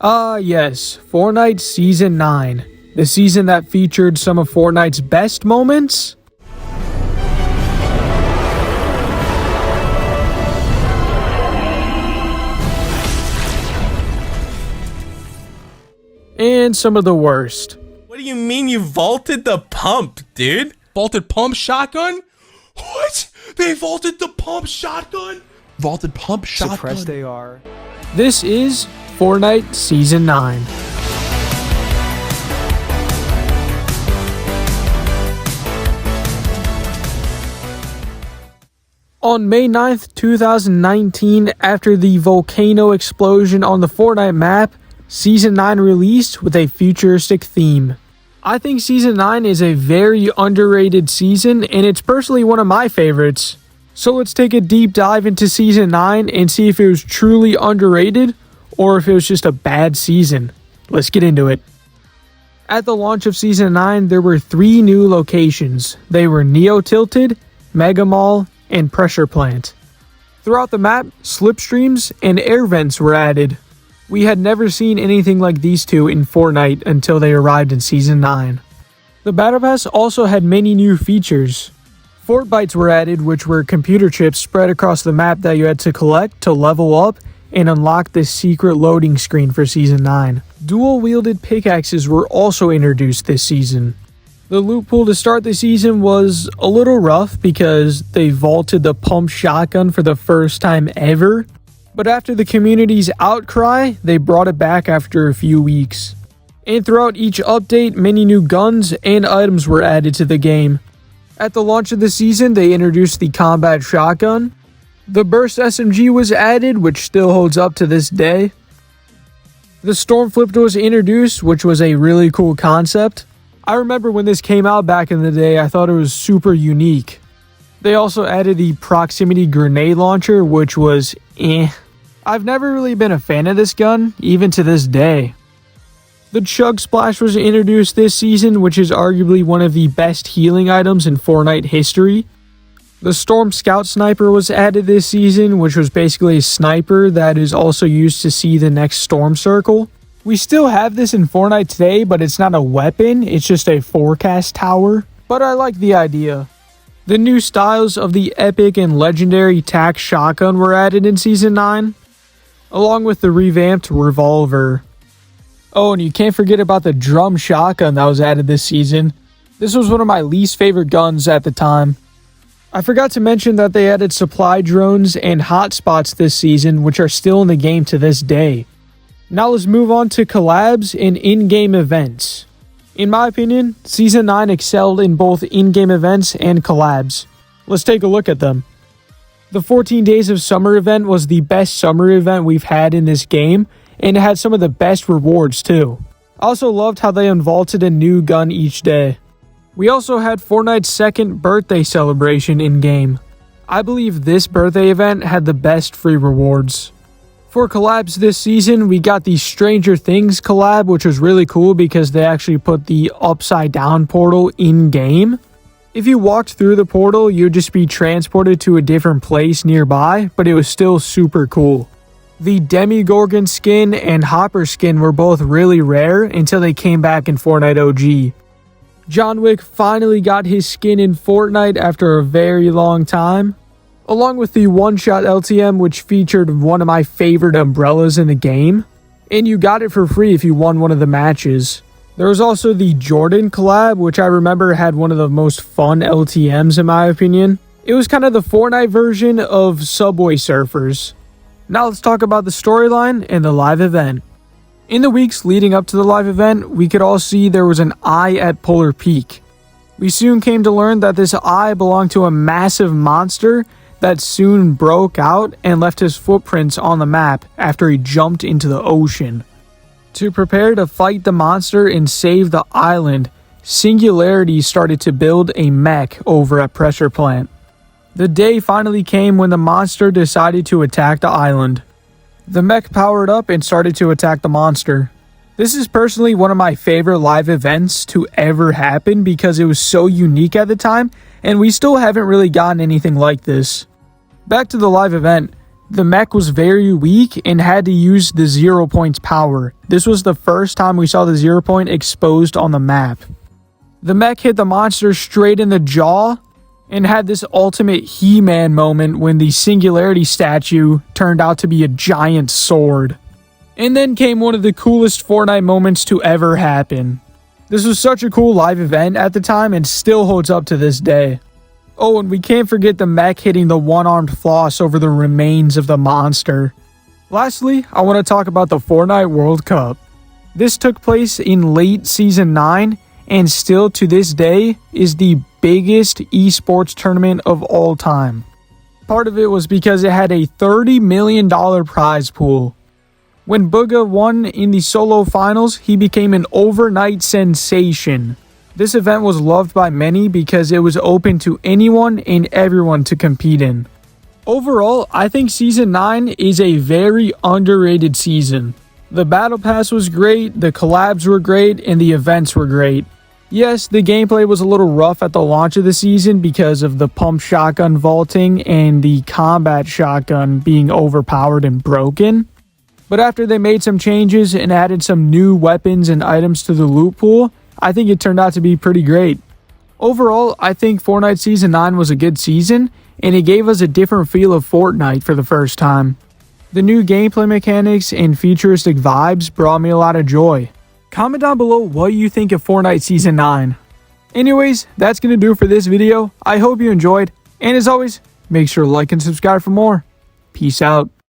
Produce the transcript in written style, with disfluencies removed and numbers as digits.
Yes, Fortnite Season 9. The season that featured some of Fortnite's best moments and some of the worst. What do you mean you vaulted the pump, dude? Vaulted pump shotgun? What? They vaulted the pump shotgun? Vaulted pump shotgun? Suppressed AR. This is Fortnite Season 9. On May 9th, 2019, after the volcano explosion on the Fortnite map, Season 9 released with a futuristic theme. I think Season 9 is a very underrated season, and it's personally one of my favorites. So let's take a deep dive into Season 9 and see if it was truly underrated or if it was just a bad season. Let's get into it. At the launch of Season 9, there were 3 new locations. They were Neo Tilted, Mega Mall, and Pressure Plant. Throughout the map, slipstreams and air vents were added. We had never seen anything like these two in Fortnite until they arrived in Season 9. The Battle Pass also had many new features. Fort Bites were added, which were computer chips spread across the map that you had to collect to level up and unlock the secret loading screen for Season 9. Dual-wielded pickaxes were also introduced this season. The loot pool to start the season was a little rough because they vaulted the pump shotgun for the first time ever. But after the community's outcry, they brought it back after a few weeks. And throughout each update, many new guns and items were added to the game. At the launch of the season, they introduced the combat shotgun. The burst SMG was added, which still holds up to this day. The storm flip was introduced, which was a really cool concept. I remember when this came out back in the day, I thought it was super unique. They also added the proximity grenade launcher, which was I've never really been a fan of this gun, even to this day. The Chug Splash was introduced this season, which is arguably one of the best healing items in Fortnite history. The Storm Scout Sniper was added this season, which was basically a sniper that is also used to see the next storm circle. We still have this in Fortnite today, but it's not a weapon, it's just a forecast tower. But I like the idea. The new styles of the epic and legendary tac shotgun were added in Season 9, along with the revamped revolver. Oh, and you can't forget about the drum shotgun that was added this season. This was one of my least favorite guns at the time. I forgot to mention that they added supply drones and hotspots this season, which are still in the game to this day. Now let's move on to collabs and in-game events. In my opinion, Season 9 excelled in both in-game events and collabs. Let's take a look at them. The 14 Days of Summer event was the best summer event we've had in this game, and it had some of the best rewards too. I also loved how they unvaulted a new gun each day. We also had Fortnite's second birthday celebration in-game. I believe this birthday event had the best free rewards. For collabs this season, we got the Stranger Things collab, which was really cool because they actually put the upside down portal in-game. If you walked through the portal, you'd just be transported to a different place nearby, but it was still super cool. The Demigorgon skin and Hopper skin were both really rare until they came back in Fortnite OG. John Wick finally got his skin in Fortnite after a very long time, along with the one-shot LTM, which featured one of my favorite umbrellas in the game, and you got it for free if you won one of the matches. There was also the Jordan collab, which I remember had one of the most fun LTMs in my opinion. It was kind of the Fortnite version of Subway Surfers. Now let's talk about the storyline and the live event. In the weeks leading up to the live event, we could all see there was an eye at Polar Peak. We soon came to learn that this eye belonged to a massive monster that soon broke out and left his footprints on the map after he jumped into the ocean. To prepare to fight the monster and save the island, Singularity started to build a mech over at Pressure Plant. The day finally came when the monster decided to attack the island. The mech powered up and started to attack the monster. This is personally one of my favorite live events to ever happen because it was so unique at the time, and we still haven't really gotten anything like this. Back to the live event, The mech was very weak and had to use the 0 points power. This was the first time we saw the 0 point exposed on the map. The mech hit the monster straight in the jaw and had this ultimate He-Man moment when the Singularity statue turned out to be a giant sword. And then came one of the coolest Fortnite moments to ever happen. This was such a cool live event at the time and still holds up to this day. Oh, and we can't forget the mech hitting the one-armed floss over the remains of the monster. Lastly, I want to talk about the Fortnite World Cup. This took place in late Season 9 and still to this day is the biggest esports tournament of all time. Part of it was because it had a $30 million prize pool. When Bugha won in the solo finals, he became an overnight sensation. This event was loved by many because it was open to anyone and everyone to compete in. Overall, I think Season 9 is a very underrated season. The Battle Pass was great, the collabs were great, and the events were great. Yes, the gameplay was a little rough at the launch of the season because of the pump shotgun vaulting and the combat shotgun being overpowered and broken. But after they made some changes and added some new weapons and items to the loot pool, I think it turned out to be pretty great. Overall, I think Fortnite Season 9 was a good season, and it gave us a different feel of Fortnite for the first time. The new gameplay mechanics and futuristic vibes brought me a lot of joy. Comment down below what you think of Fortnite Season 9. Anyways, that's going to do it for this video. I hope you enjoyed, and as always, make sure to like and subscribe for more. Peace out.